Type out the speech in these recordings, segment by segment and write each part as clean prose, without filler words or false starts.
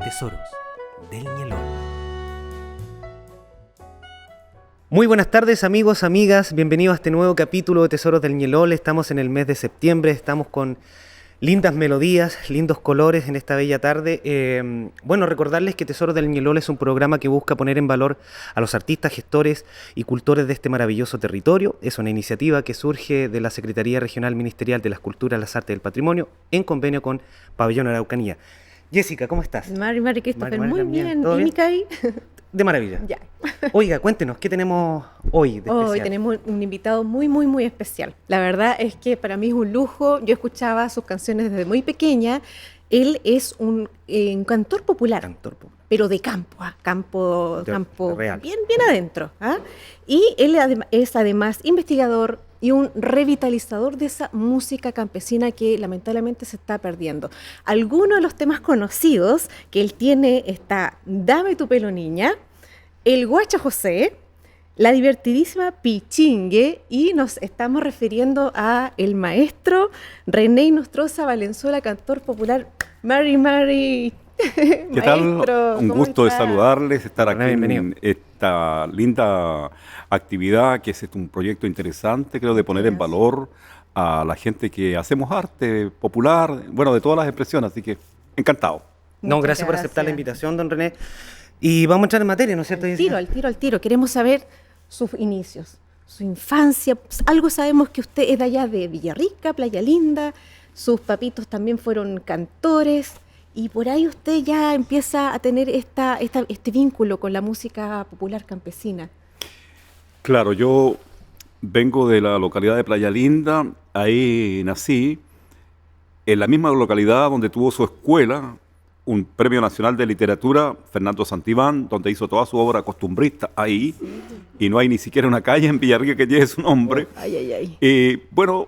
Tesoros del Ñelol. Muy buenas tardes, amigos, amigas, bienvenidos a este nuevo capítulo de Tesoros del Ñelol. Estamos en el mes de septiembre, estamos con lindas melodías, lindos colores en esta bella tarde. Recordarles que Tesoros del Ñelol es un programa que busca poner en valor a los artistas, gestores y cultores de este maravilloso territorio. Es una iniciativa que surge de la Secretaría Regional Ministerial de las Culturas, las Artes y el Patrimonio en convenio con Pabellón Araucanía. Jessica, ¿cómo estás? Mari Christopher, Mari, muy bien. ¿Todo ¿Y bien? Micaí? De maravilla. Ya. Oiga, cuéntenos, ¿qué tenemos hoy de especial? Hoy tenemos un invitado muy especial. La verdad es que para mí es un lujo. Yo escuchaba sus canciones desde muy pequeña. Él es un cantor popular. Cantor popular. Pero de campo, campo real. bien adentro. Y él es además investigador y un revitalizador de esa música campesina que lamentablemente se está perdiendo. Algunos de los temas conocidos que él tiene está Dame tu pelo niña, El Guacho José, la divertidísima Pichingue, y nos estamos refiriendo a el maestro René Inostroza Valenzuela, cantor popular. Mari. ¿Qué tal? Un gusto de saludarles, estar aquí en esta linda actividad, que es un proyecto interesante, creo, de poner en valor a la gente que hacemos arte popular, bueno, de todas las expresiones, así que encantado. Gracias por aceptar la invitación, don René. Y vamos a entrar en materia, ¿no es cierto? Al tiro. Queremos saber sus inicios, su infancia. Algo sabemos que usted es de allá de Villarrica, Playa Linda, sus papitos también fueron cantores. Y por ahí usted ya empieza a tener este vínculo con la música popular campesina. Claro, yo vengo de la localidad de Playa Linda, ahí nací, en la misma localidad donde tuvo su escuela, un Premio Nacional de Literatura, Fernando Santibán, donde hizo toda su obra costumbrista ahí, y no hay ni siquiera una calle en Villarrica que lleve su nombre. Y bueno,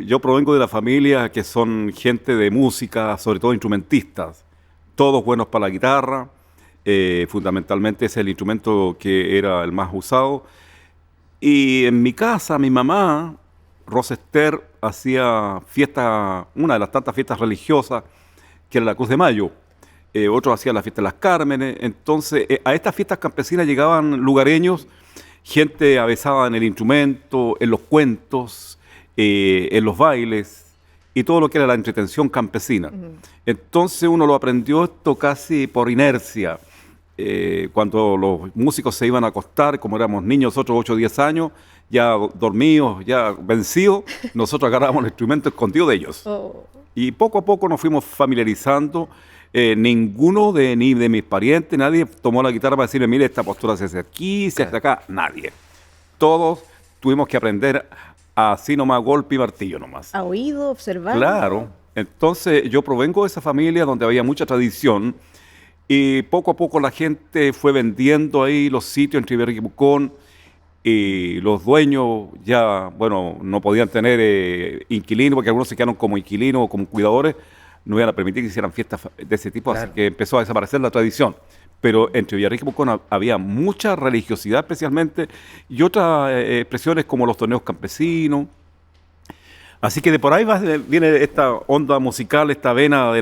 yo provengo de la familia que son gente de música, sobre todo instrumentistas, todos buenos para la guitarra, fundamentalmente es el instrumento que era el más usado. Y en mi casa, mi mamá, Rosa Esther, hacía fiesta, una de las tantas fiestas religiosas, que era la Cruz de Mayo. Otros hacían la fiesta de las Cármenes. Entonces, a estas fiestas campesinas llegaban lugareños, gente avesada en el instrumento, en los cuentos, en los bailes y todo lo que era la entretención campesina. Entonces uno lo aprendió esto casi por inercia. Cuando los músicos se iban a acostar, como éramos niños, nosotros 8 o 10 años, ya dormidos, ya vencidos, nosotros agarrábamos el instrumento escondido de ellos. Y poco a poco nos fuimos familiarizando. Ninguno ni de mis parientes, nadie tomó la guitarra para decirme, mire, esta postura se hace aquí, se hace acá. Nadie. Todos tuvimos que aprender así nomás, golpe y martillo nomás. ¿A oído, observar? Claro. Entonces yo provengo de esa familia donde había mucha tradición y poco a poco la gente fue vendiendo ahí los sitios en Triberri y Pucón, y los dueños ya, bueno, no podían tener inquilinos, porque algunos se quedaron como inquilinos o como cuidadores, no iban a permitir que hicieran fiestas de ese tipo, claro. Así que empezó a desaparecer la tradición. Pero entre Villarrica y Pucón había mucha religiosidad especialmente, y otras expresiones como los torneos campesinos. Así que de por ahí viene esta onda musical, esta vena de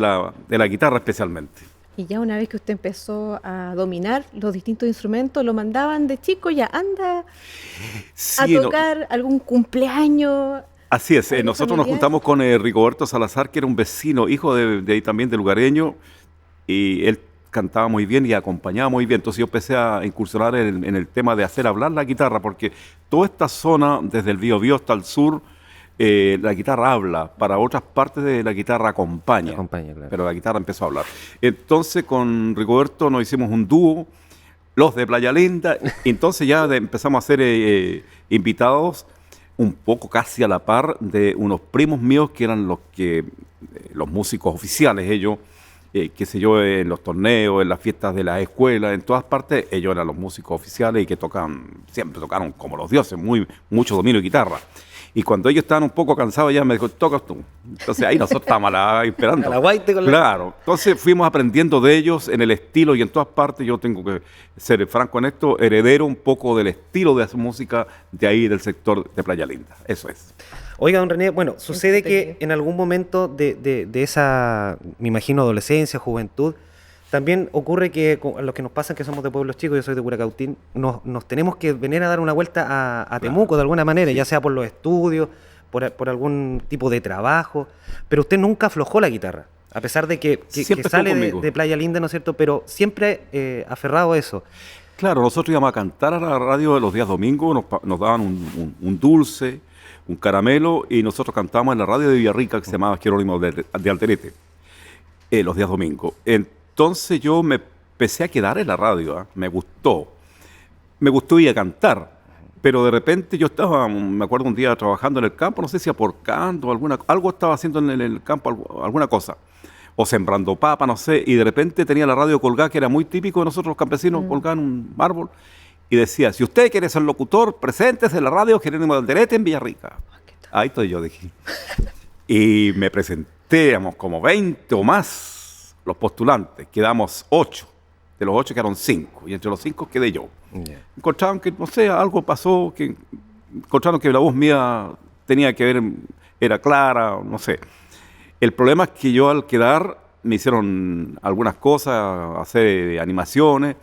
la guitarra especialmente. Y ya una vez que usted empezó a dominar los distintos instrumentos, lo mandaban de chico, ya anda a tocar algún cumpleaños. Así es, nosotros nos juntamos con Rigoberto Salazar, que era un vecino, hijo de también de lugareño, y él cantaba muy bien y acompañaba muy bien. Entonces yo empecé a incursionar en el tema de hacer hablar la guitarra, porque toda esta zona, desde el Biobío hasta el sur, la guitarra habla, para otras partes de la guitarra acompaña, claro. Pero la guitarra empezó a hablar. Entonces con Rigoberto nos hicimos un dúo, los de Playa Linda, y entonces ya empezamos a ser invitados un poco casi a la par de unos primos míos que eran los músicos oficiales, ellos, qué sé yo, en los torneos, en las fiestas de la escuela, en todas partes, ellos eran los músicos oficiales y que siempre tocaron como los dioses, mucho dominio de guitarra. Y cuando ellos estaban un poco cansados, ya me dijo, tocas tú. Entonces ahí nosotros estábamos esperando. A la guaite con Claro. Entonces fuimos aprendiendo de ellos en el estilo y en todas partes. Yo tengo que ser franco en esto, heredero un poco del estilo de esa música de ahí, del sector de Playa Linda. Eso es. Oiga, don René, bueno, sucede que en algún momento de esa, me imagino, adolescencia, juventud, también ocurre que a los que nos pasa que somos de pueblos chicos, yo soy de Curacautín, nos tenemos que venir a dar una vuelta a Temuco de alguna manera, ya sea por los estudios, por algún tipo de trabajo, pero usted nunca aflojó la guitarra, a pesar de que sale de Playa Linda, ¿no es cierto? Pero siempre aferrado a eso. Claro, nosotros íbamos a cantar a la radio los días domingos, nos daban un dulce, un caramelo, y nosotros cantábamos en la radio de Villarrica, que se llamaba Jerónimo de Alterete, los días domingos. Entonces yo me empecé a quedar en la radio, me gustó ir a cantar, pero de repente yo estaba, me acuerdo un día trabajando en el campo, no sé si aporcando, algo estaba haciendo en el campo, alguna cosa, o sembrando papa, no sé, y de repente tenía la radio colgada, que era muy típico de nosotros los campesinos, colgada en un árbol, y decía, si usted quiere ser locutor, preséntese en la radio Jerónimo de Alderete en Villarrica. Ahí estoy yo, dije. Y me presenté, éramos como 20 o más los postulantes, quedamos 8. De los 8 quedaron 5, y entre los 5 quedé yo. Yeah. Encontraron que, no sé, algo pasó, que encontraron que la voz mía tenía que ver, era clara, no sé. El problema es que yo al quedar me hicieron algunas cosas, hacer animaciones,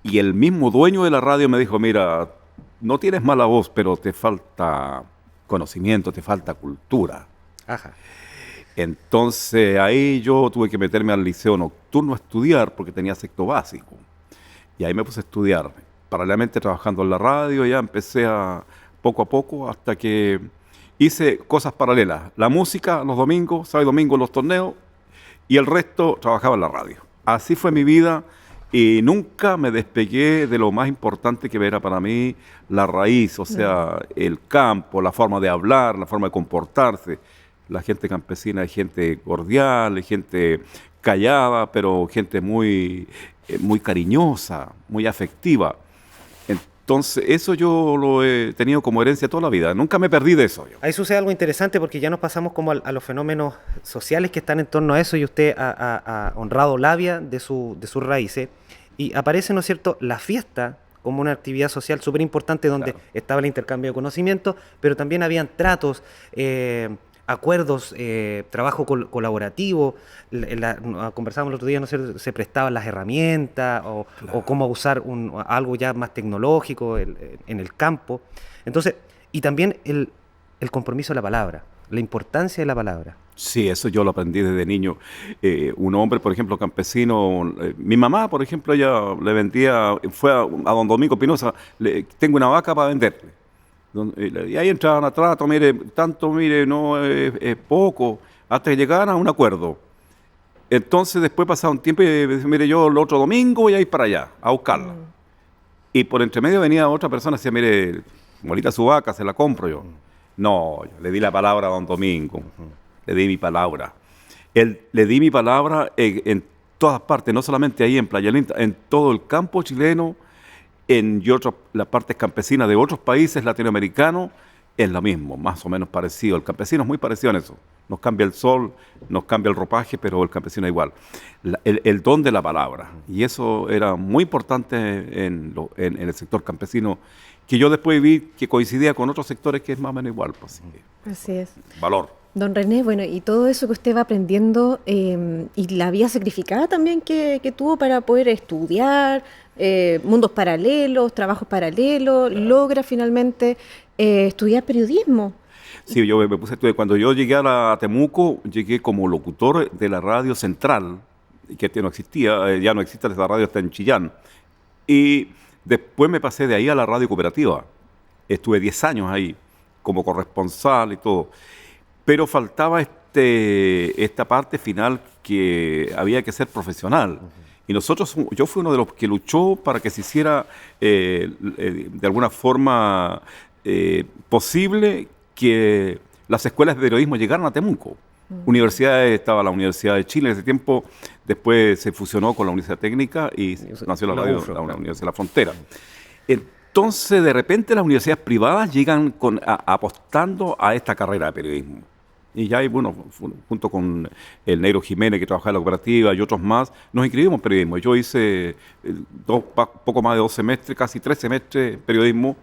y el mismo dueño de la radio me dijo, mira, no tienes mala voz, pero te falta conocimiento, te falta cultura. Ajá. Entonces ahí yo tuve que meterme al liceo nocturno a estudiar porque tenía sexto básico. Y ahí me puse a estudiar. Paralelamente trabajando en la radio, ya empecé poco a poco hasta que hice cosas paralelas. La música los domingos, sábado y domingo los torneos, y el resto trabajaba en la radio. Así fue mi vida y nunca me despegué de lo más importante que era para mí la raíz, o sea, el campo, la forma de hablar, la forma de comportarse. La gente campesina es gente cordial, es gente callada, pero gente muy cariñosa, muy afectiva. Entonces, eso yo lo he tenido como herencia toda la vida. Nunca me perdí de eso. Ahí sucede algo interesante porque ya nos pasamos como a los fenómenos sociales que están en torno a eso, y usted ha honrado labia de sus raíces. Y aparece, ¿no es cierto?, la fiesta como una actividad social súper importante donde estaba el intercambio de conocimientos, pero también habían tratos, acuerdos, trabajo colaborativo, conversábamos el otro día, no sé, se prestaban las herramientas o cómo usar algo ya más tecnológico en el campo. Entonces, y también el compromiso de la palabra, la importancia de la palabra. Sí, eso yo lo aprendí desde niño. Un hombre, por ejemplo, campesino, mi mamá, por ejemplo, ella le vendía, fue a don Domingo Pinoza, tengo una vaca para venderle. Y ahí entraban a trato, mire, no es poco, hasta que llegaran a un acuerdo. Entonces después pasaba un tiempo y decía, mire, yo el otro domingo voy a ir para allá, a buscarla. Y por entre medio venía otra persona y decía, mire, molita su vaca, se la compro yo. No, yo le di la palabra a don Domingo, le di mi palabra. Le di mi palabra en todas partes, no solamente ahí en Playa Linda, en todo el campo chileno, las partes campesinas de otros países latinoamericanos, es lo mismo, más o menos parecido. El campesino es muy parecido en eso. Nos cambia el sol, nos cambia el ropaje, pero el campesino es igual. El don de la palabra. Y eso era muy importante en el sector campesino, que yo después vi que coincidía con otros sectores que es más o menos igual. Pues, así es. Valor. Don René, bueno, y todo eso que usted va aprendiendo y la vía sacrificada también que tuvo para poder estudiar, mundos paralelos, trabajos paralelos, logra finalmente estudiar periodismo. Sí, yo me puse a estudiar. Cuando yo llegué a Temuco, llegué como locutor de la radio central, que no existía, ya no existe, esa radio está en Chillán. Y después me pasé de ahí a la radio cooperativa. Estuve 10 años ahí, como corresponsal y todo. Pero faltaba esta parte final que había que ser profesional. Y yo fui uno de los que luchó para que se hiciera de alguna forma posible que las escuelas de periodismo llegaran a Temuco. Universidades, estaba la Universidad de Chile en ese tiempo, después se fusionó con la Universidad Técnica y nació la Universidad de la Frontera. Entonces, de repente, las universidades privadas llegan apostando a esta carrera de periodismo. Y ya, bueno, junto con el Negro Jiménez, que trabajaba en la cooperativa, y otros más, nos inscribimos en periodismo. Yo hice poco más de 2 semestres, casi 3 semestres en periodismo,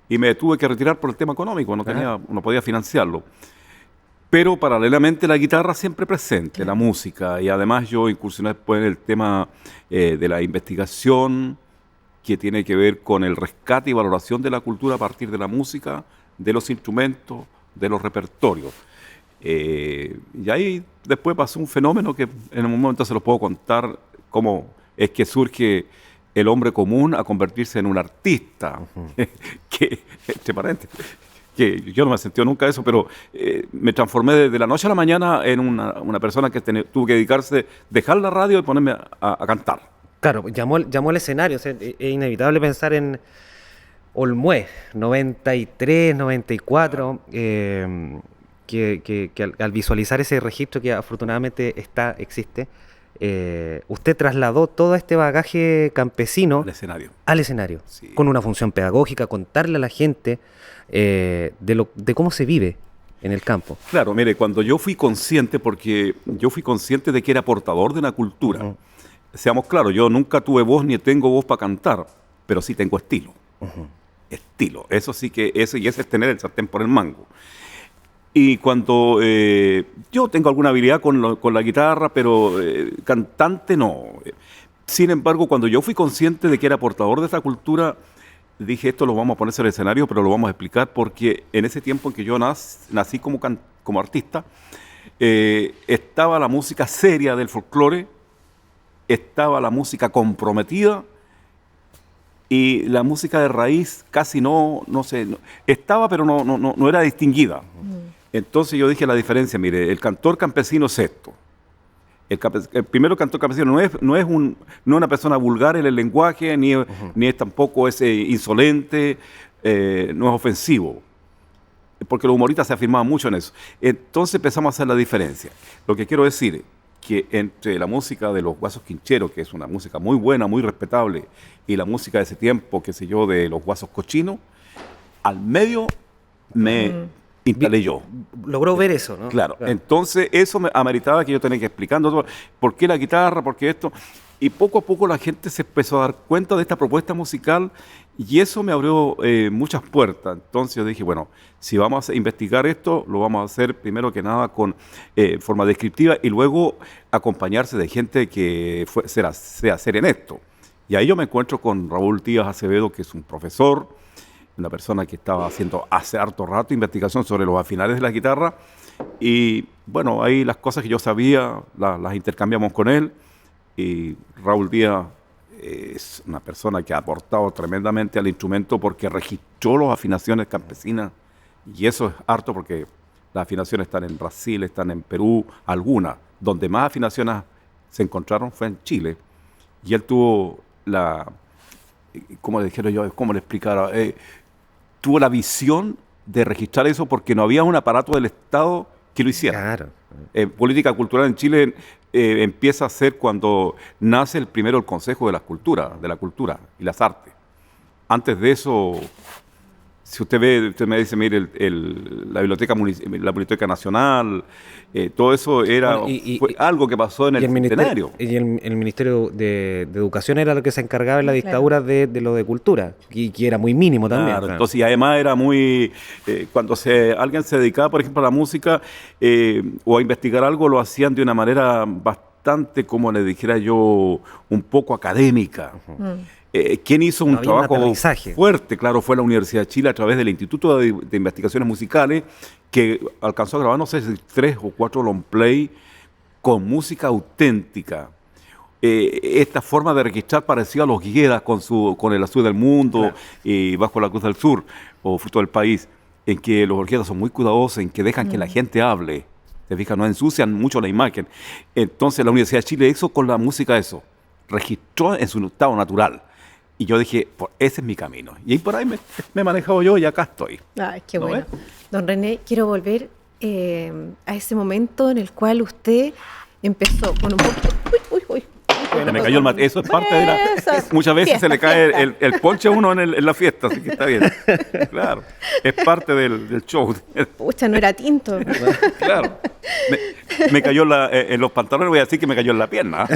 y me tuve que retirar por el tema económico, no podía financiarlo. Pero paralelamente la guitarra siempre presente, la música. Y además yo incursioné después en el tema de la investigación, que tiene que ver con el rescate y valoración de la cultura a partir de la música, de los instrumentos, de los repertorios. Y ahí después pasó un fenómeno que en un momento se lo puedo contar, cómo es que surge el hombre común a convertirse en un artista, que, entre paréntesis, que yo no me sentí nunca eso, pero me transformé de la noche a la mañana en una persona que tuvo que dedicarse, dejar la radio y ponerme a cantar. Claro, llamó al escenario. O sea, es inevitable pensar en Olmué, 93, 94, que al visualizar ese registro que afortunadamente existe, usted trasladó todo este bagaje campesino al escenario, sí, con una función pedagógica, contarle a la gente de cómo se vive en el campo. Claro, mire, cuando yo fui consciente, porque yo fui consciente de que era portador de una cultura, seamos claros, yo nunca tuve voz ni tengo voz para cantar, pero sí tengo estilo. Estilo, eso sí que, ese es tener el sartén por el mango. Y cuando yo tengo alguna habilidad con la guitarra, pero cantante no. Sin embargo, cuando yo fui consciente de que era portador de esta cultura, dije, esto lo vamos a poner sobre el escenario, pero lo vamos a explicar porque en ese tiempo en que yo nací como artista, estaba la música seria del folclore, estaba la música comprometida y la música de raíz casi no estaba, pero no era distinguida. Entonces yo dije la diferencia, mire, el cantor campesino es esto. El primero cantor campesino no es una persona vulgar en el lenguaje, ni es tampoco insolente, no es ofensivo. Porque los humoristas se afirmaban mucho en eso. Entonces empezamos a hacer la diferencia. Lo que quiero decir es que entre la música de los Guasos Quincheros, que es una música muy buena, muy respetable, y la música de ese tiempo, qué sé yo, de los Guasos Cochinos, al medio me instalé yo. Logró ver eso, ¿no? Claro. Entonces eso me ameritaba que yo tenía que explicando por qué la guitarra, por qué esto. Y poco a poco la gente se empezó a dar cuenta de esta propuesta musical y eso me abrió muchas puertas. Entonces yo dije, bueno, si vamos a investigar esto, lo vamos a hacer primero que nada con forma descriptiva y luego acompañarse de gente que sea seria en esto. Y ahí yo me encuentro con Raúl Díaz Acevedo, que es un profesor, una persona que estaba haciendo hace harto rato investigación sobre los afinales de la guitarra. Y bueno, ahí las cosas que yo sabía las intercambiamos con él. Y Raúl Díaz es una persona que ha aportado tremendamente al instrumento porque registró las afinaciones campesinas. Y eso es harto porque las afinaciones están en Brasil, están en Perú, algunas. Donde más afinaciones se encontraron fue en Chile. Y él tuvo ¿cómo le dijera yo? ¿Cómo le explicara? Tuvo la visión de registrar eso porque no había un aparato del Estado que lo hiciera. Claro. Política cultural en Chile empieza a ser cuando nace el Consejo de la Cultura y las Artes. Antes de eso, si usted me dice, mire, la Biblioteca Nacional, todo eso fue algo que pasó en el Centenario. Y el Ministerio de Educación era lo que se encargaba en la dictadura de lo de cultura, y que era muy mínimo también. Claro, entonces, y además era muy... cuando alguien se dedicaba, por ejemplo, a la música o a investigar algo, lo hacían de una manera bastante, como le dijera yo, un poco académica. ¿Quién hizo un trabajo fuerte? Claro, fue la Universidad de Chile a través del Instituto de Investigaciones Musicales, que alcanzó a grabar, no sé si 3 o 4 long play con música auténtica. Esta forma de registrar parecía a los Guiedas con El Azul del Mundo, claro, y Bajo la Cruz del Sur, o Fruto del País, en que los Guiedas son muy cuidadosos, en que dejan que la gente hable. ¿Te fijas? No ensucian mucho la imagen. Entonces la Universidad de Chile hizo con la música eso, registró en su estado natural. Y yo dije, ese es mi camino. Y por ahí me he manejado yo y acá estoy. Ay, qué bueno. Don René, quiero volver a ese momento en el cual usted empezó con un poco... Uy. Me cayó el mate. Eso es parte de la... Muchas veces se le cae el ponche a uno en la fiesta, así que está bien. Claro, es parte del show. Pucha, no era tinto. Claro. Me cayó en los pantalones, voy a decir que me cayó en la pierna.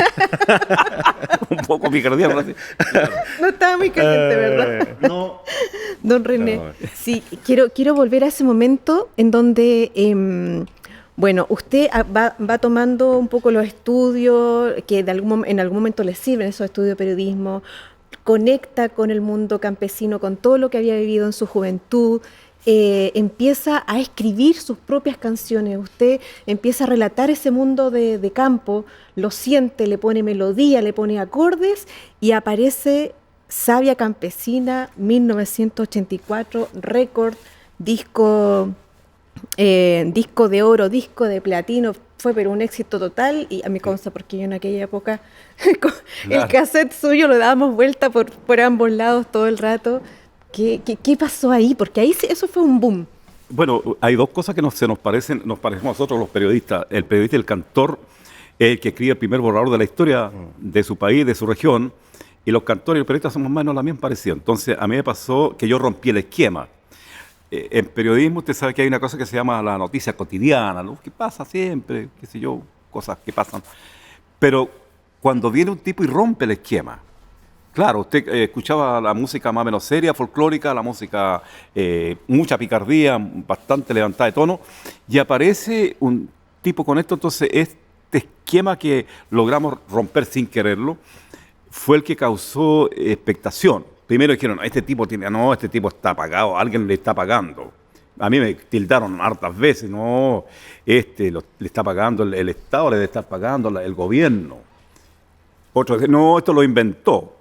Un poco picardía, por así. Claro. No estaba muy caliente, ¿verdad? No. Don René, sí, quiero volver a ese momento en donde Bueno, usted va tomando un poco los estudios que en algún momento le sirven, esos estudios de periodismo, conecta con el mundo campesino, con todo lo que había vivido en su juventud, empieza a escribir sus propias canciones, usted empieza a relatar ese mundo de campo, lo siente, le pone melodía, le pone acordes y aparece Savia Campesina, 1984, récord, disco de oro, disco de platino, fue pero un éxito total y a mí consta porque yo en aquella época el cassette suyo lo dábamos vuelta por ambos lados todo el rato. ¿Qué pasó ahí? Porque ahí eso fue un boom. Bueno, hay dos cosas que nos parecemos a nosotros los periodistas. El periodista y el cantor es el que escribe el primer borrador de la historia de su país, de su región, y los cantores y los periodistas somos más o menos la misma parecida. Entonces, a mí me pasó que yo rompí el esquema. En periodismo usted sabe que hay una cosa que se llama la noticia cotidiana, ¿no? Que pasa siempre, qué sé yo, cosas que pasan. Pero cuando viene un tipo y rompe el esquema, claro, usted escuchaba la música más o menos seria, folclórica, la música, mucha picardía, bastante levantada de tono, y aparece un tipo con esto, entonces este esquema que logramos romper sin quererlo fue el que causó expectación. Primero dijeron, este tipo está pagado, alguien le está pagando. A mí me tildaron hartas veces, no, le está pagando el Estado, le debe estar pagando el gobierno. Otros dicen, no, esto lo inventó.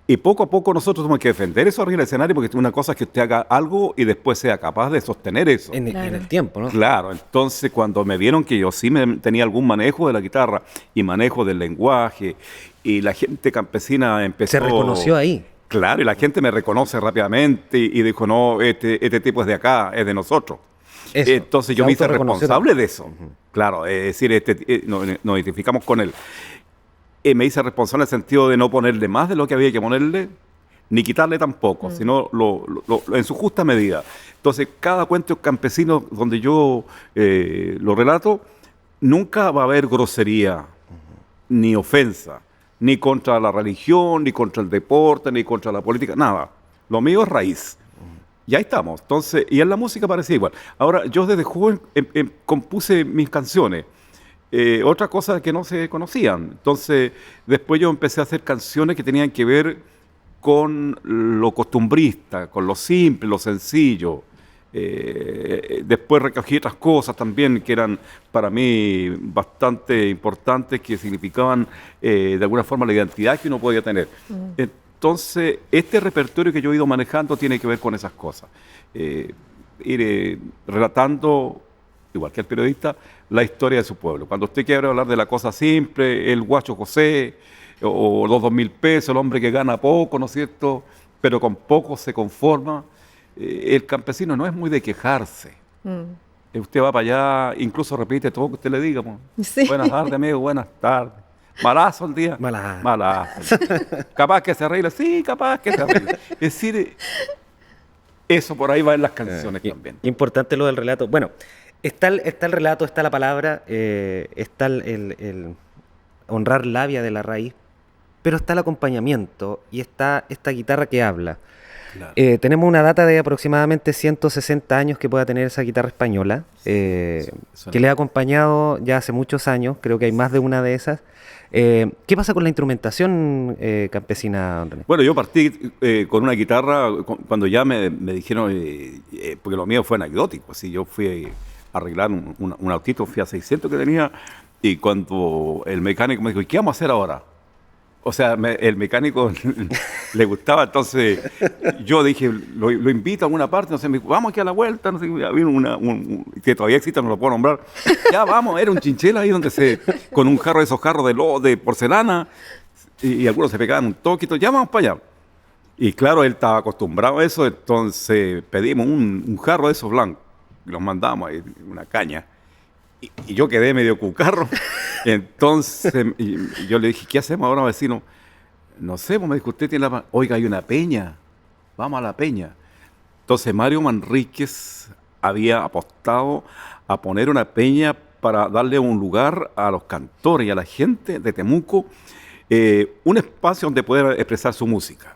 Y poco a poco nosotros tenemos que defender eso arriba del escenario, porque una cosa es que usted haga algo y después sea capaz de sostener eso. En el tiempo, ¿no? Claro, entonces cuando me vieron que yo sí tenía algún manejo de la guitarra y manejo del lenguaje, y la gente campesina empezó... Se reconoció ahí. Claro, y la gente me reconoce rápidamente y dijo, no, este tipo es de acá, es de nosotros. Eso, entonces yo me hice responsable de eso. Claro, es decir, nos identificamos con él. Me hice responsable en el sentido de no ponerle más de lo que había que ponerle, ni quitarle tampoco, sino en su justa medida. Entonces, cada cuento campesino donde yo lo relato, nunca va a haber grosería, ni ofensa, ni contra la religión, ni contra el deporte, ni contra la política, nada. Lo mío es raíz. Y ahí estamos. Entonces, y en la música parecía igual. Ahora, yo desde joven compuse mis canciones. Otra cosa que no se conocían. Entonces, después yo empecé a hacer canciones que tenían que ver con lo costumbrista, con lo simple, lo sencillo. Después recogí otras cosas también que eran para mí bastante importantes, que significaban de alguna forma la identidad que uno podía tener. Entonces, este repertorio que yo he ido manejando tiene que ver con esas cosas. Ir relatando, igual que el periodista, la historia de su pueblo. Cuando usted quiere hablar de la cosa simple, el guacho José, o los 2.000 pesos, el hombre que gana poco, ¿no es cierto?, pero con poco se conforma. El campesino no es muy de quejarse. Usted va para allá, incluso repite todo lo que usted le diga. Sí. Buenas tardes, amigo, buenas tardes. Malazo el día. Malazo. Capaz que se arregle. Sí, capaz que se arregle. Es decir, eso por ahí va en las canciones también. Importante lo del relato. Bueno, está el relato, está la palabra, está el honrar la vía de la raíz, pero está el acompañamiento y está esta guitarra que habla. Claro. Tenemos una data de aproximadamente 160 años que pueda tener esa guitarra española, que le ha acompañado ya hace muchos años, creo que hay más de una de esas. ¿Qué pasa con la instrumentación campesina, René? Bueno, yo partí con una guitarra cuando ya me dijeron, porque lo mío fue anecdótico, así yo fui a arreglar un autito, fui a 600 que tenía, y cuando el mecánico me dijo, ¿y qué vamos a hacer ahora? O sea, el mecánico le gustaba, entonces yo dije, lo invito a alguna parte, no sé, me dijo, vamos aquí a la vuelta, no sé, había que todavía existe, no lo puedo nombrar. Ya vamos, era un chinchela ahí donde con un jarro de esos jarros de porcelana, y algunos se pegaban un toquito, ya vamos para allá. Y claro, él estaba acostumbrado a eso, entonces pedimos un jarro de esos blancos, y los mandamos ahí, una caña. Y yo quedé medio cucarro. Entonces yo le dije, ¿qué hacemos ahora, vecino? No sé, pues me dijo, usted tiene Oiga, hay una peña, vamos a la peña. Entonces Mario Manríquez había apostado a poner una peña para darle un lugar a los cantores y a la gente de Temuco, un espacio donde poder expresar su música.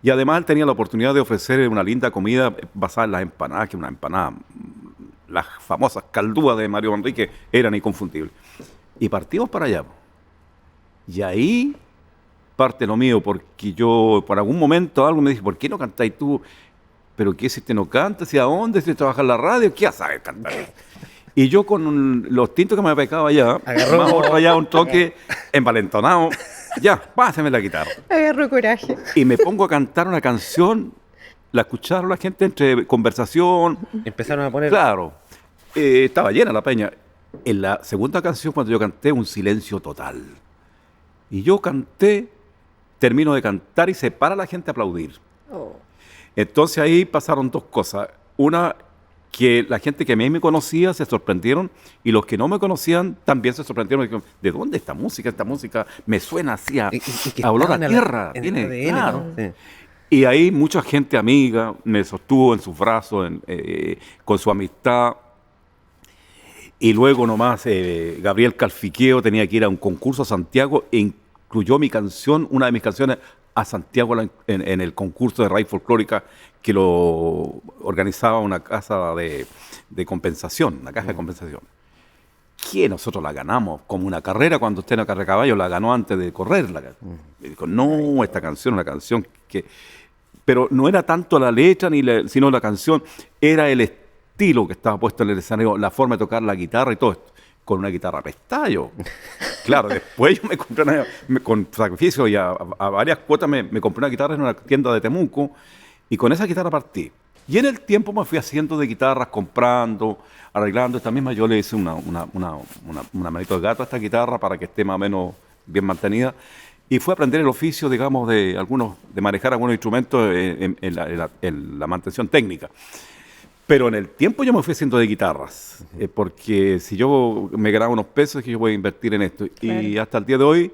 Y además él tenía la oportunidad de ofrecer una linda comida basada en las empanadas, que es una empanada las famosas caldúas de Mario Manrique eran inconfundibles. Y partimos para allá. Y ahí parte lo mío, porque yo por algún momento algo me dice, ¿por qué no cantáis tú? ¿Pero qué si te no cantas? ¿Y a dónde? ¿Si trabajas en la radio? ¿Qué sabes cantar? Y yo con los tintos que me había pecado allá, más otro allá, un toque envalentonado, ya, pásame la guitarra. Agarró coraje. Y me pongo a cantar una canción, la escucharon la gente entre conversación. Empezaron a poner... Claro, estaba llena la peña. En la segunda canción, cuando yo canté, un silencio total. Y yo canté, termino de cantar y se para la gente a aplaudir. Oh. Entonces ahí pasaron dos cosas. Una, que la gente que a mí me conocía se sorprendieron y los que no me conocían también se sorprendieron. Dijeron, ¿de dónde esta música? Esta música me suena así a olor a tierra. Tiene, ADN, claro. ¿no? Sí. Y ahí mucha gente amiga me sostuvo en sus brazos, con su amistad. Y luego nomás Gabriel Calfiqueo tenía que ir a un concurso a Santiago e incluyó mi canción, una de mis canciones, a Santiago en el concurso de raíz folclórica que lo organizaba una casa de compensación, una caja de compensación. Que nosotros la ganamos como una carrera, cuando usted en la carrera de caballo la ganó antes de correrla. Y dijo, no, esta canción, una canción que... Pero no era tanto la letra, sino la canción, era el estilo que estaba puesto en el escenario, la forma de tocar la guitarra y todo esto, con una guitarra pestallo. Claro, después yo me compré con sacrificio y a varias cuotas me compré una guitarra en una tienda de Temuco y con esa guitarra partí. Y en el tiempo me fui haciendo de guitarras, comprando, arreglando. Esta misma yo le hice una manito de gato a esta guitarra para que esté más o menos bien mantenida. Y fue a aprender el oficio, digamos, de manejar algunos instrumentos en la mantención técnica. Pero en el tiempo yo me fui haciendo de guitarras, porque si yo me ganaba unos pesos, que yo voy a invertir en esto. Claro. Y hasta el día de hoy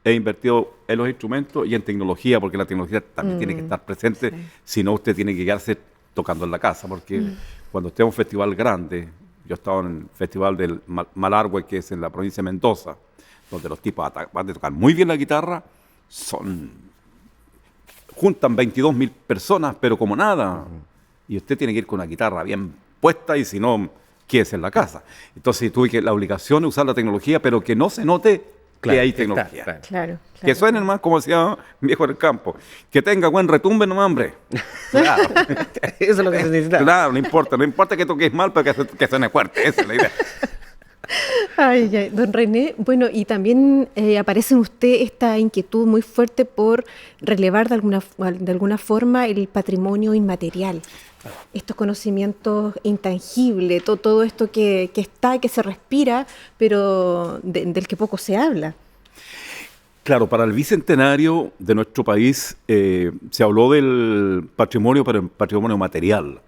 he invertido en los instrumentos y en tecnología, porque la tecnología también tiene que estar presente, si no usted tiene que quedarse tocando en la casa, porque cuando esté en un festival grande, yo estaba en el festival del Malargüe, que es en la provincia de Mendoza, donde los tipos van a tocar muy bien la guitarra, juntan 22.000 personas, pero como nada. Y usted tiene que ir con una guitarra bien puesta y si no, quédese en la casa. Entonces tuve la obligación de usar la tecnología, pero que no se note que hay tecnología. Claro. Que suenen más, como decía viejo en el campo. Que tenga buen retumbe, no hombre. Claro. Eso es lo que se necesita. Claro, no importa que toques mal, pero que suene fuerte. Esa es la idea. Ay, don René, bueno, y también aparece en usted esta inquietud muy fuerte por relevar de alguna forma el patrimonio inmaterial, estos conocimientos intangibles, todo esto que está, que se respira, pero del que poco se habla. Claro, para el bicentenario de nuestro país se habló del patrimonio, pero el patrimonio material.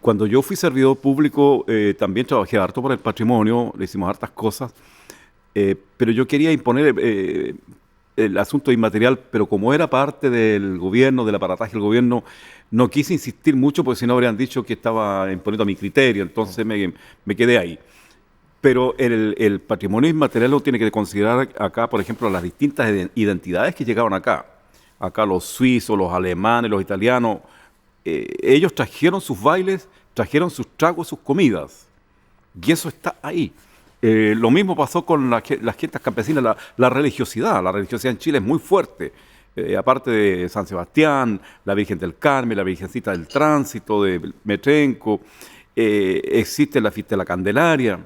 Cuando yo fui servidor público, también trabajé harto por el patrimonio, le hicimos hartas cosas, pero yo quería imponer el asunto inmaterial, pero como era parte del gobierno, del aparataje del gobierno, no quise insistir mucho, porque si no habrían dicho que estaba imponiendo a mi criterio, entonces me quedé ahí. Pero el patrimonio inmaterial lo tiene que considerar acá, por ejemplo, las distintas identidades que llegaron acá. Acá los suizos, los alemanes, los italianos, ellos trajeron sus bailes, trajeron sus tragos, sus comidas. Y eso está ahí. Lo mismo pasó con las fiestas campesinas, la religiosidad. La religiosidad en Chile es muy fuerte. Aparte de San Sebastián, la Virgen del Carmen, la Virgencita del Tránsito, de Metrenco, existe la fiesta de la Candelaria.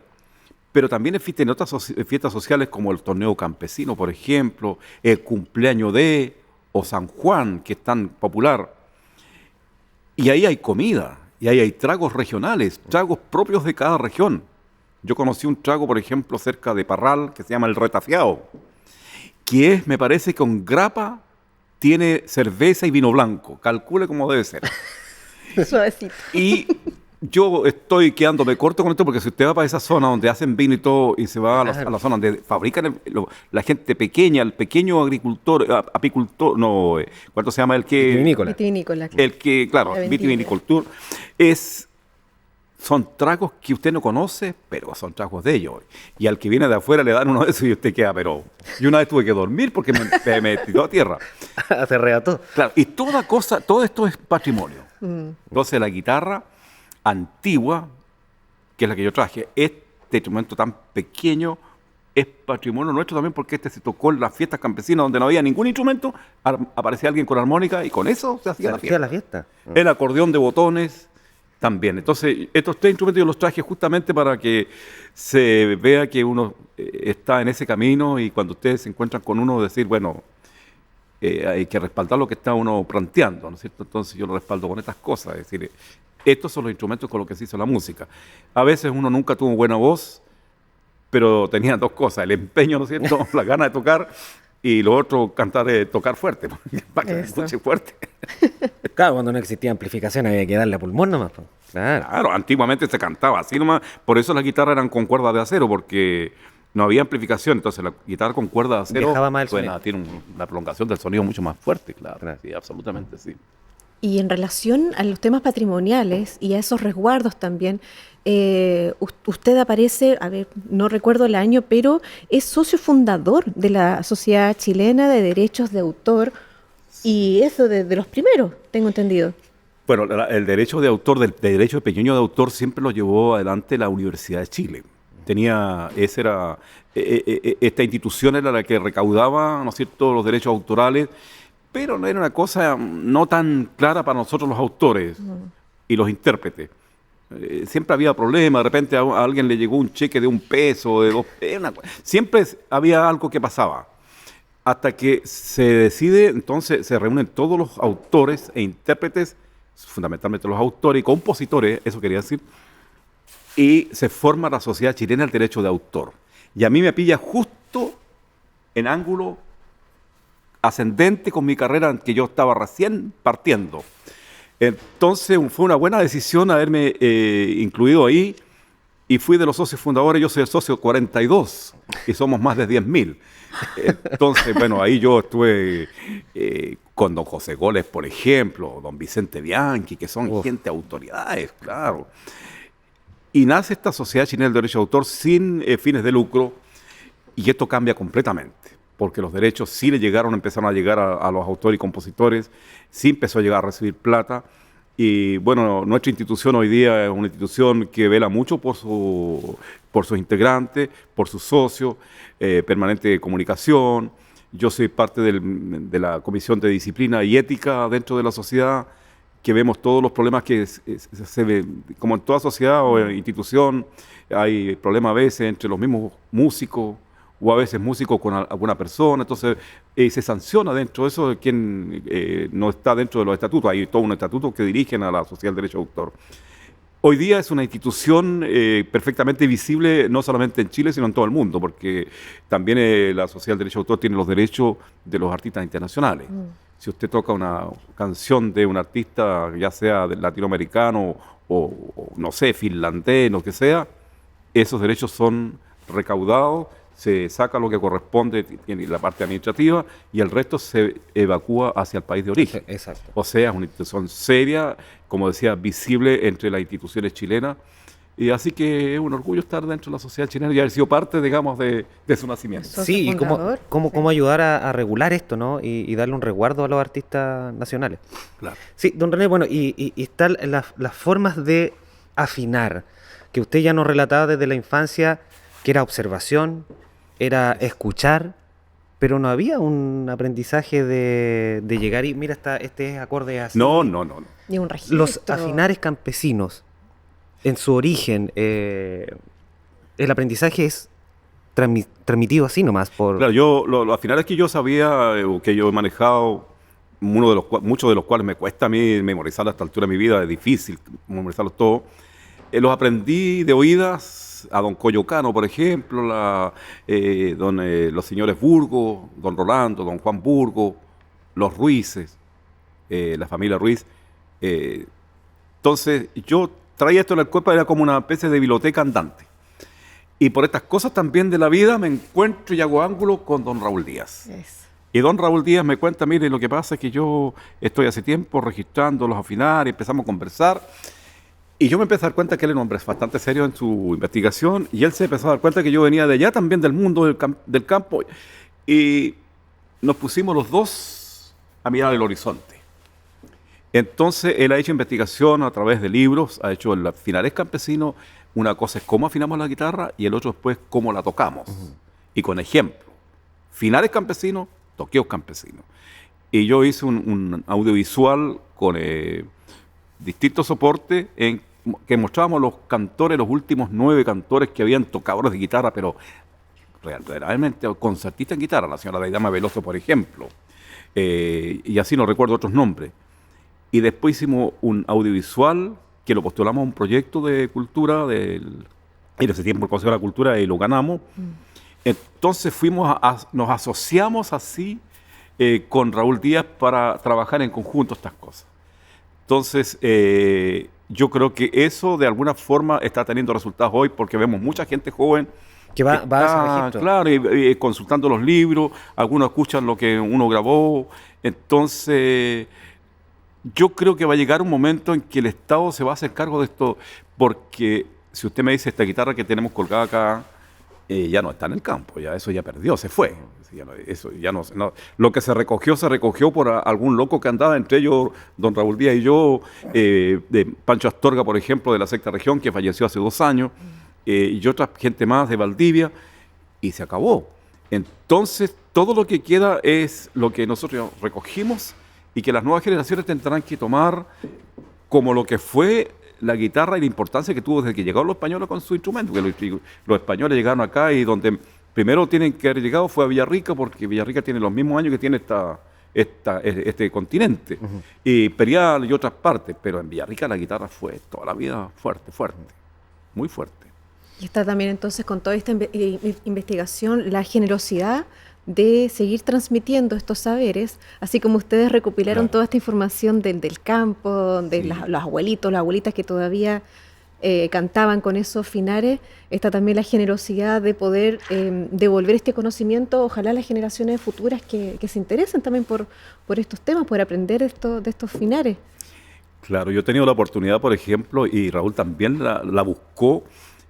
Pero también existen otras fiestas sociales como el torneo campesino, por ejemplo, el cumpleaños o San Juan, que es tan popular. Y ahí hay comida, y ahí hay tragos regionales, tragos propios de cada región. Yo conocí un trago, por ejemplo, cerca de Parral, que se llama el Retafiao, que me parece que con grapa tiene cerveza y vino blanco. Calcule cómo debe ser. Suavecito. Y yo estoy quedándome corto con esto, porque si usted va para esa zona donde hacen vino y todo, y se va a la zona donde fabrican la gente pequeña, el pequeño agricultor, apicultor, no, ¿cuánto se llama el que? Vitivinícola. El que, claro, vitivinicultor, son tragos que usted no conoce, pero son tragos de ellos. Y al que viene de afuera le dan uno de esos y usted queda, pero... Yo una vez tuve que dormir porque me tiró a tierra. Se reató. Claro, y todo esto es patrimonio. Entonces la guitarra antigua, que es la que yo traje. Este instrumento tan pequeño es patrimonio nuestro también porque este se tocó en las fiestas campesinas donde no había ningún instrumento, aparecía alguien con armónica y con eso se hacía la fiesta. El acordeón de botones también. Entonces, estos 3 instrumentos yo los traje justamente para que se vea que uno está en ese camino y cuando ustedes se encuentran con uno decir, bueno, hay que respaldar lo que está uno planteando, ¿no es cierto? Entonces yo lo respaldo con estas cosas, es decir, estos son los instrumentos con los que se hizo la música. A veces uno nunca tuvo buena voz, pero tenía 2 cosas, el empeño, ¿no es cierto?, la gana de tocar, y lo otro, tocar fuerte, para que escuche fuerte. Claro, cuando no existía amplificación había que darle a pulmón nomás. Claro, antiguamente se cantaba así nomás, por eso las guitarras eran con cuerdas de acero, porque no había amplificación, entonces la guitarra con cuerda de acero tiene una prolongación del sonido mucho más fuerte, claro. Sí, absolutamente, sí. Y en relación a los temas patrimoniales y a esos resguardos también, usted aparece, a ver, no recuerdo el año, pero es socio fundador de la Sociedad Chilena de Derechos de Autor, y eso de los primeros, tengo entendido. Bueno, el derecho de autor, del derecho pequeño de autor siempre lo llevó adelante la Universidad de Chile. Esta institución era la que recaudaba, ¿no es cierto?, los derechos autorales, pero no era una cosa no tan clara para nosotros los autores y los intérpretes. Siempre había problemas, de repente a alguien le llegó un cheque de $1, de 2 pesos, siempre había algo que pasaba. Hasta que se decide, entonces se reúnen todos los autores e intérpretes, fundamentalmente los autores y compositores, eso quería decir, y se forma la Sociedad Chilena del Derecho de Autor. Y a mí me pilla justo en ángulo ascendente con mi carrera, que yo estaba recién partiendo. Entonces fue una buena decisión haberme incluido ahí y fui de los socios fundadores. Yo soy el socio 42 y somos más de 10.000. Entonces, bueno, ahí yo estuve con don José Goles, por ejemplo, don Vicente Bianchi, que son gente, autoridades, claro. Y nace esta Sociedad Chilena del Derecho de Autor sin fines de lucro, y esto cambia completamente, porque los derechos sí empezaron a llegar a los autores y compositores, sí empezó a llegar a recibir plata, y bueno, nuestra institución hoy día es una institución que vela mucho por sus integrantes, por sus socios, permanente de comunicación. Yo soy parte de la Comisión de Disciplina y Ética dentro de la sociedad, que vemos todos los problemas que se ven, como en toda sociedad o institución, hay problemas a veces entre los mismos músicos, o a veces músicos con alguna persona, entonces se sanciona dentro de eso de quien no está dentro de los estatutos. Hay todos unos estatutos que dirigen a la Sociedad del Derecho de Autor. Hoy día es una institución perfectamente visible, no solamente en Chile, sino en todo el mundo, porque también la Sociedad del Derecho de Autor tiene los derechos de los artistas internacionales. Si usted toca una canción de un artista, ya sea latinoamericano o no sé, finlandés, lo que sea, esos derechos son recaudados, se saca lo que corresponde, tiene la parte administrativa, y el resto se evacúa hacia el país de origen. Exacto. O sea, es una institución seria, como decía, visible entre las instituciones chilenas, y así que es un orgullo estar dentro de la sociedad chilena y haber sido parte, digamos, de su nacimiento. Sí, y cómo ayudar a regular esto, ¿no? Y darle un resguardo a los artistas nacionales. Claro. Sí, don René, bueno, y están las formas de afinar, que usted ya nos relataba desde la infancia, que era observación, era escuchar, pero no había un aprendizaje de llegar y mira, este acorde así. No. Ni un registro. Los afinares campesinos, en su origen, el aprendizaje es transmitido así nomás por... Claro, los afinares que yo sabía, que yo he manejado, muchos de los cuales me cuesta a mí memorizar a esta altura de mi vida, es difícil memorizarlos todos, los aprendí de oídas a don Coyocano, por ejemplo, los señores Burgos, don Rolando, don Juan Burgos, los Ruices, la familia Ruiz. Entonces, yo traía esto en el cuerpo, era como una especie de biblioteca andante. Y por estas cosas también de la vida me encuentro y hago ángulo con don Raúl Díaz. Y don Raúl Díaz me cuenta, mire, lo que pasa es que yo estoy hace tiempo registrando los afinares, empezamos a conversar, y yo me empecé a dar cuenta que él era un hombre bastante serio en su investigación, y él se empezó a dar cuenta que yo venía de allá también, del mundo del campo, y nos pusimos los dos a mirar el horizonte. Entonces, él ha hecho investigación a través de libros, ha hecho el Afinares Campesinos, Una cosa es cómo afinamos la guitarra y el otro después cómo la tocamos. Y con ejemplo. Finales campesinos, toqueos campesinos. Y yo hice un audiovisual con distintos soportes en que mostrábamos los cantores, los últimos 9 cantores que habían tocadores de guitarra, pero realmente concertistas en guitarra, la señora Daidama Veloso, por ejemplo, y así no recuerdo otros nombres. Y después hicimos un audiovisual que lo postulamos a un proyecto de cultura en ese tiempo el Consejo de la Cultura y lo ganamos. Entonces nos asociamos así con Raúl Díaz para trabajar en conjunto estas cosas. Entonces, yo creo que eso de alguna forma está teniendo resultados hoy porque vemos mucha gente joven que va a ese registro. Claro, y consultando los libros, algunos escuchan lo que uno grabó. Entonces, yo creo que va a llegar un momento en que el Estado se va a hacer cargo de esto, porque si usted me dice esta guitarra que tenemos colgada acá, ya no está en el campo, ya eso ya perdió, se fue. Eso ya no, lo que se recogió por algún loco que andaba, entre ellos don Raúl Díaz y yo, de Pancho Astorga, por ejemplo, de la Sexta Región, que falleció hace 2 años, y otra gente más de Valdivia, y se acabó. Entonces, todo lo que queda es lo que nosotros recogimos y que las nuevas generaciones tendrán que tomar como lo que fue la guitarra y la importancia que tuvo desde que llegaron los españoles con su instrumento, que los españoles llegaron acá y donde primero tienen que haber llegado fue a Villarrica, porque Villarrica tiene los mismos años que tiene este continente, y Perial y otras partes, pero en Villarrica la guitarra fue toda la vida fuerte, muy fuerte. Y está también entonces con toda esta investigación la generosidad de seguir transmitiendo estos saberes, así como ustedes recopilaron toda esta información del campo, de los abuelitos, las abuelitas que todavía cantaban con esos finares. Está también la generosidad de poder devolver este conocimiento, ojalá a las generaciones futuras que se interesen también por estos temas, por aprender de estos finares. Claro, yo he tenido la oportunidad, por ejemplo, y Raúl también la buscó,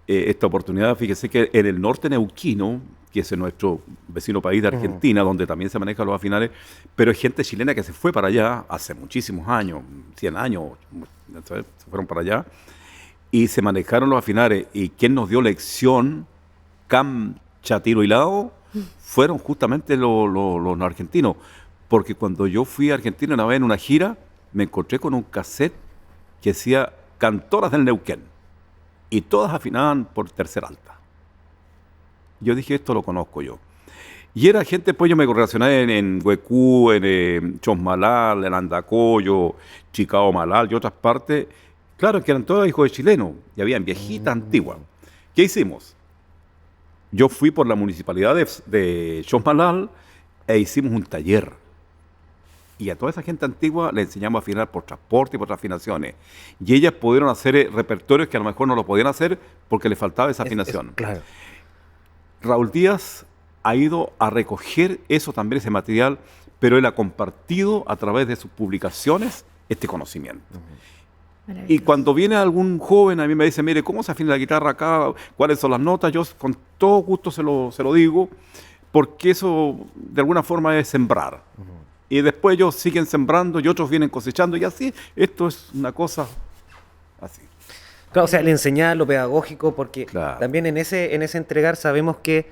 esta oportunidad. Fíjese que en el norte neuquino, que es nuestro vecino país de Argentina, donde también se manejan los afinales, pero hay gente chilena que se fue para allá hace muchísimos años, 100 años, se fueron para allá, y se manejaron los afinales. Y quien nos dio lección, cancha, tiro y lado, fueron justamente los argentinos. Porque cuando yo fui a Argentina una vez en una gira, me encontré con un cassette que decía Cantoras del Neuquén, y todas afinaban por tercera alta. Yo dije, esto lo conozco yo. Y era gente, pues yo me relacioné en Huecú, en Chosmalal, en Andacoyo, Chicao Malal y otras partes. Claro que eran todos hijos de chilenos y habían viejitas antiguas. ¿Qué hicimos? Yo fui por la municipalidad de Chosmalal e hicimos un taller. Y a toda esa gente antigua le enseñamos a afinar por transporte y por afinaciones. Y ellas pudieron hacer repertorios que a lo mejor no lo podían hacer porque les faltaba esa afinación. Claro. Raúl Díaz ha ido a recoger eso también, ese material, pero él ha compartido a través de sus publicaciones este conocimiento. Y cuando viene algún joven a mí me dice, mire, ¿cómo se afina la guitarra acá? ¿Cuáles son las notas? Yo con todo gusto se lo digo, porque eso de alguna forma es sembrar. Y después ellos siguen sembrando y otros vienen cosechando, y así, esto es una cosa así. Claro, o sea, el enseñar lo pedagógico, porque también en ese entregar sabemos que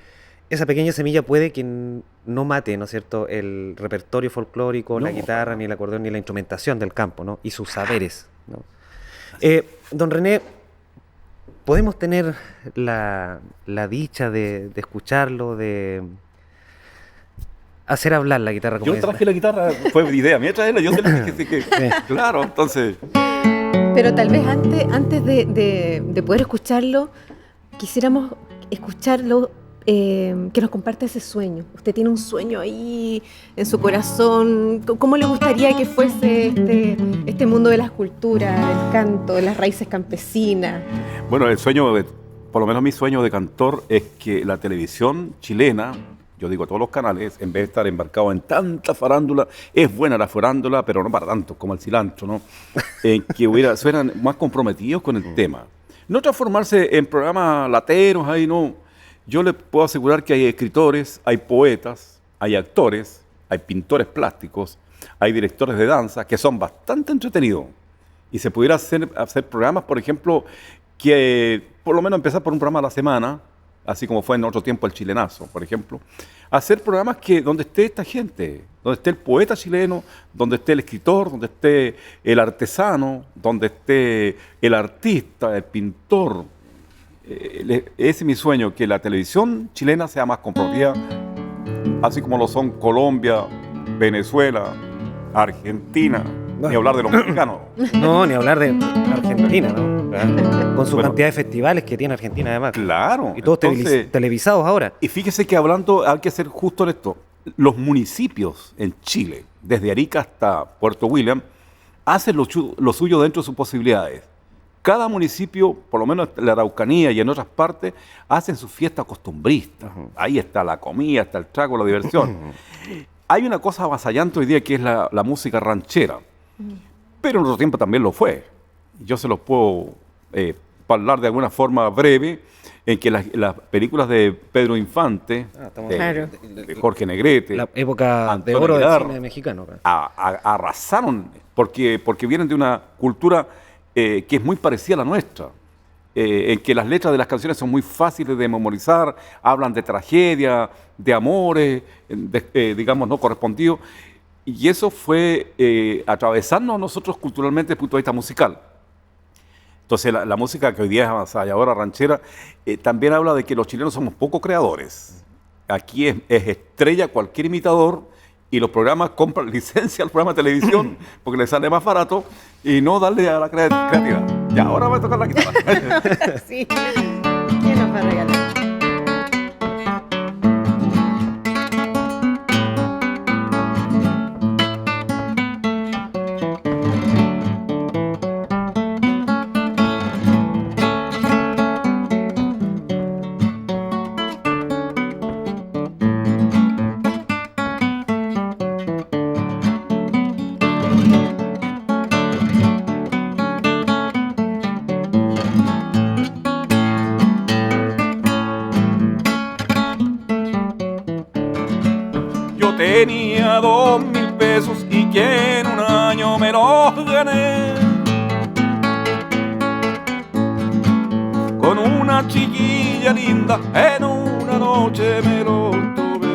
esa pequeña semilla puede que no mate, ¿no es cierto?, el repertorio folclórico, la guitarra, ni el acordeón, ni la instrumentación del campo, ¿no?, y sus saberes, ¿no? Don René, ¿podemos tener la dicha de escucharlo, de hacer hablar la guitarra? Como yo traje la guitarra, fue idea mía traerla, yo se la dije que claro, entonces... Pero tal vez antes de poder escucharlo, quisiéramos escucharlo, que nos comparte ese sueño. Usted tiene un sueño ahí en su corazón. ¿Cómo le gustaría que fuese este mundo de la escultura, del canto, de las raíces campesinas? Bueno, por lo menos mi sueño de cantor es que la televisión chilena, yo digo a todos los canales, en vez de estar embarcado en tanta farándula, es buena la farándula, pero no para tanto como el cilantro, ¿no? Que fueran más comprometidos con el tema. No transformarse en programas lateros ahí, no. Yo le puedo asegurar que hay escritores, hay poetas, hay actores, hay pintores plásticos, hay directores de danza que son bastante entretenidos. Y se pudiera hacer programas, por ejemplo, que por lo menos empezar por un programa a la semana, así como fue en otro tiempo el Chilenazo, por ejemplo, hacer programas donde esté esta gente, donde esté el poeta chileno, donde esté el escritor, donde esté el artesano, donde esté el artista, el pintor. Ese es mi sueño, que la televisión chilena sea más comprometida, así como lo son Colombia, Venezuela, Argentina, ni hablar de los mexicanos. No, ni hablar de Argentina, ¿no? Con su cantidad de festivales que tiene Argentina además. Claro. Y todos televisados ahora. Y fíjese que hablando, hay que ser justo en esto, los municipios en Chile, desde Arica hasta Puerto William, hacen lo suyo dentro de sus posibilidades. Cada municipio, por lo menos en la Araucanía y en otras partes, hacen su fiesta costumbrista. Ahí está la comida, está el trago, la diversión. Hay una cosa avasallante hoy día que es la música ranchera, pero en otro tiempo también lo fue. Yo se los puedo hablar de alguna forma breve, en que las películas de Pedro Infante, de Jorge Negrete, la época Antonio de oro Aguilar, del cine mexicano. arrasaron, porque vienen de una cultura que es muy parecida a la nuestra, en que las letras de las canciones son muy fáciles de memorizar, hablan de tragedia, de amores, digamos, no correspondidos, y eso fue atravesando a nosotros culturalmente desde el punto de vista musical. Entonces la música que hoy día es avasalladora, ranchera, también habla de que los chilenos somos poco creadores. Aquí es estrella cualquier imitador, y los programas compran licencia al programa de televisión porque les sale más barato y no darle a la creatividad. Ya, ahora voy a tocar la guitarra. Sí. ¿Quién nos va a regalar? Tenía 2.000 pesos y que en un año me los gané. Con una chiquilla linda en una noche me lo tuve.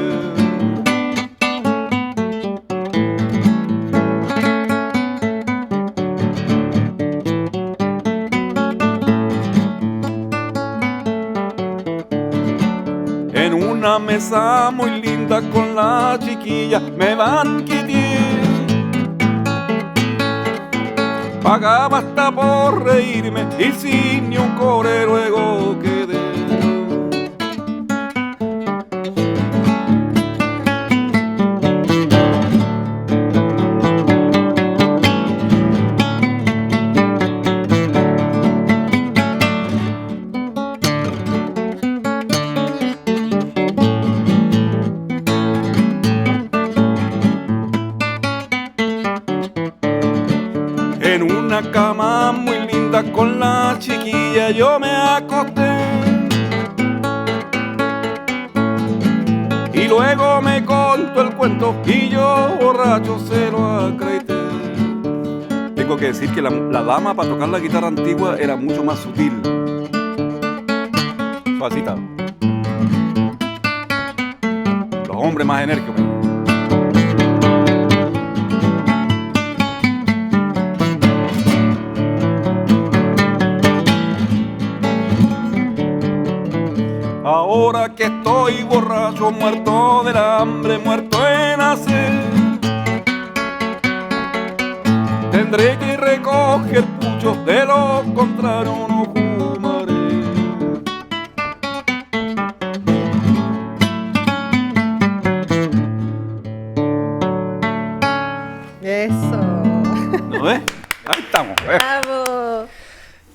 En una mesa muy linda con la chiquilla me banqueteé. Pagaba hasta por reírme y sin ni un cobre luego quedé. En una cama muy linda con la chiquilla yo me acosté. Y luego me contó el cuento y yo borracho se lo acredité. Tengo que decir que la dama para tocar la guitarra antigua era mucho más sutil. Suavecita. Los hombres más enérgicos. Ahora que estoy borracho, muerto del hambre, muerto en hacer, tendré que recoger puchos, de lo contrario no fumaré. Eso. ¿No ves? Ahí estamos. ¡Bravo!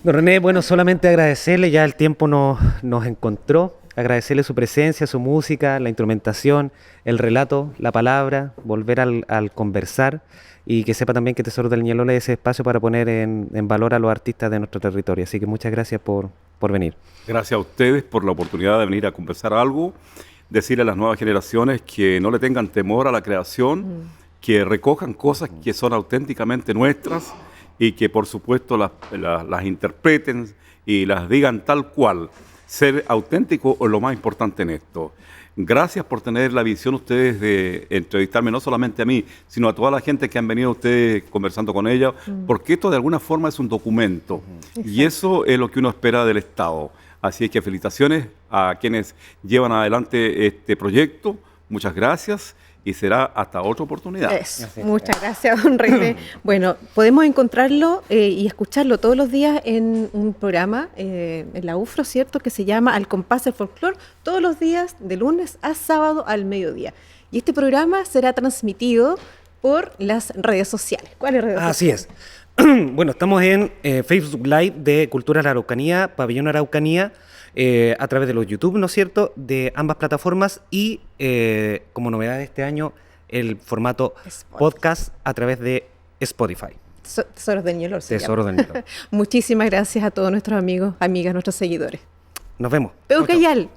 Don René, bueno, solamente agradecerle, ya el tiempo nos encontró, agradecerle su presencia, su música, la instrumentación, el relato, la palabra, volver al conversar, y que sepa también que Tesoro del Ñelole es ese espacio para poner en valor a los artistas de nuestro territorio. Así que muchas gracias por venir. Gracias a ustedes por la oportunidad de venir a conversar algo, decirle a las nuevas generaciones que no le tengan temor a la creación, que recojan cosas que son auténticamente nuestras y que por supuesto las interpreten y las digan tal cual. Ser auténtico es lo más importante en esto. Gracias por tener la visión ustedes de entrevistarme no solamente a mí, sino a toda la gente que han venido ustedes conversando con ella, porque esto de alguna forma es un documento y eso es lo que uno espera del Estado. Así es que felicitaciones a quienes llevan adelante este proyecto. Muchas gracias y será hasta otra oportunidad. Muchas gracias, don René. Bueno, podemos encontrarlo y escucharlo todos los días en un programa en la UFRO, ¿cierto?, que se llama Al Compás del Folclor, todos los días de lunes a sábado al mediodía. Y este programa será transmitido por las redes sociales. ¿Cuáles redes sociales? Así es. Bueno, estamos en Facebook Live de Cultura La Araucanía, Pabellón Araucanía, a través de los YouTube, ¿no es cierto?, de ambas plataformas y como novedad de este año, el formato podcast a través de Spotify. Tesoros del Ñelol. Tesoros del Ñelol. Muchísimas gracias a todos nuestros amigos, amigas, nuestros seguidores. Nos vemos. Peucayal.